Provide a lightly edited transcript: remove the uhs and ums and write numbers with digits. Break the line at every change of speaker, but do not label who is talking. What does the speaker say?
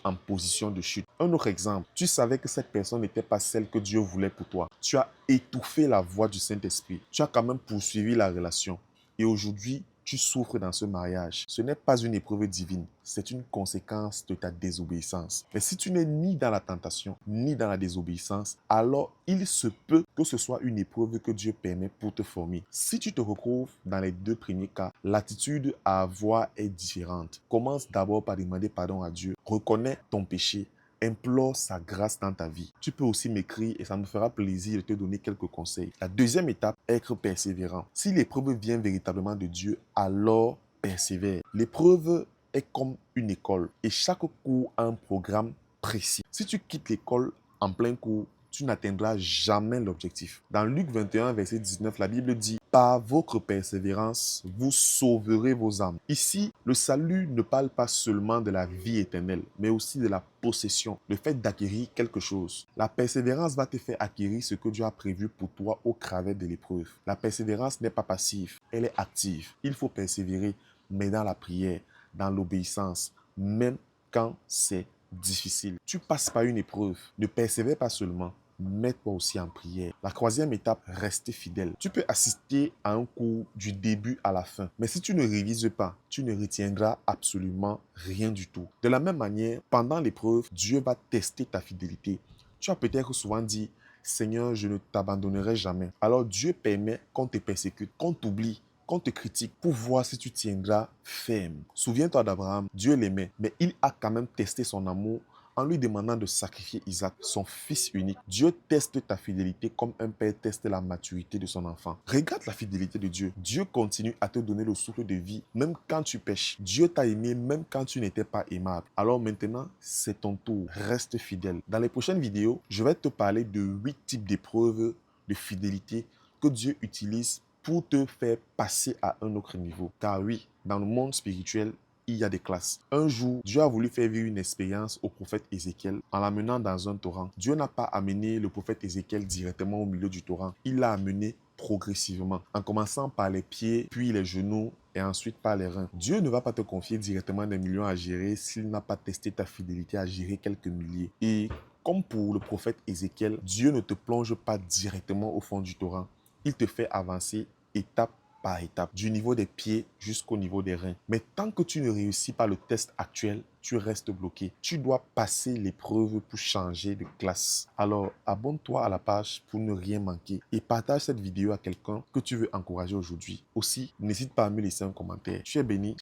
en position de chute. Un autre exemple, tu savais que cette personne n'était pas celle que Dieu voulait pour toi. Tu as étouffé la voix du Saint-Esprit. Tu as quand même poursuivi la relation. Et aujourd'hui, tu souffres dans ce mariage. Ce n'est pas une épreuve divine, c'est une conséquence de ta désobéissance. Mais si tu n'es ni dans la tentation, ni dans la désobéissance, alors il se peut que ce soit une épreuve que Dieu permet pour te former. Si tu te retrouves dans les deux premiers cas, l'attitude à avoir est différente. Commence d'abord par demander pardon à Dieu. Reconnais ton péché. Implore sa grâce dans ta vie. Tu peux aussi m'écrire et ça me fera plaisir de te donner quelques conseils. La deuxième étape est être persévérant. Si l'épreuve vient véritablement de Dieu, alors persévère. L'épreuve est comme une école et chaque cours a un programme précis. Si tu quittes l'école en plein cours, tu n'atteindras jamais l'objectif. Dans Luc 21, verset 19, la Bible dit « Par votre persévérance, vous sauverez vos âmes ». Ici, le salut ne parle pas seulement de la vie éternelle, mais aussi de la possession, le fait d'acquérir quelque chose. La persévérance va te faire acquérir ce que Dieu a prévu pour toi au travers de l'épreuve. La persévérance n'est pas passive, elle est active. Il faut persévérer, mais dans la prière, dans l'obéissance, même quand c'est difficile. Tu passes par une épreuve, ne persévère pas seulement, mets-toi aussi en prière. La troisième étape, rester fidèle. Tu peux assister à un cours du début à la fin, mais si tu ne révises pas, tu ne retiendras absolument rien du tout. De la même manière, pendant l'épreuve, Dieu va tester ta fidélité. Tu as peut-être souvent dit, Seigneur, je ne t'abandonnerai jamais. Alors Dieu permet qu'on te persécute, qu'on t'oublie, qu'on te critique pour voir si tu tiendras ferme. Souviens-toi d'Abraham, Dieu l'aimait, mais il a quand même testé son amour en lui demandant de sacrifier Isaac, son fils unique. Dieu teste ta fidélité comme un père teste la maturité de son enfant. Regarde la fidélité de Dieu. Dieu continue à te donner le souffle de vie, même quand tu pèches. Dieu t'a aimé même quand tu n'étais pas aimable. Alors maintenant, c'est ton tour. Reste fidèle. Dans les prochaines vidéos, je vais te parler de 8 types d'épreuves de fidélité que Dieu utilise pour te faire passer à un autre niveau. Car oui, dans le monde spirituel, il y a des classes. Un jour, Dieu a voulu faire vivre une expérience au prophète Ézéchiel en l'amenant dans un torrent. Dieu n'a pas amené le prophète Ézéchiel directement au milieu du torrent. Il l'a amené progressivement, en commençant par les pieds, puis les genoux et ensuite par les reins. Dieu ne va pas te confier directement des millions à gérer s'il n'a pas testé ta fidélité à gérer quelques milliers. Et comme pour le prophète Ézéchiel, Dieu ne te plonge pas directement au fond du torrent. Il te fait avancer étape par étape, du niveau des pieds jusqu'au niveau des reins. Mais tant que tu ne réussis pas le test actuel, tu restes bloqué. Tu dois passer l'épreuve pour changer de classe. Alors, abonne-toi à la page pour ne rien manquer et partage cette vidéo à quelqu'un que tu veux encourager aujourd'hui. Aussi, n'hésite pas à me laisser un commentaire. Tu es béni.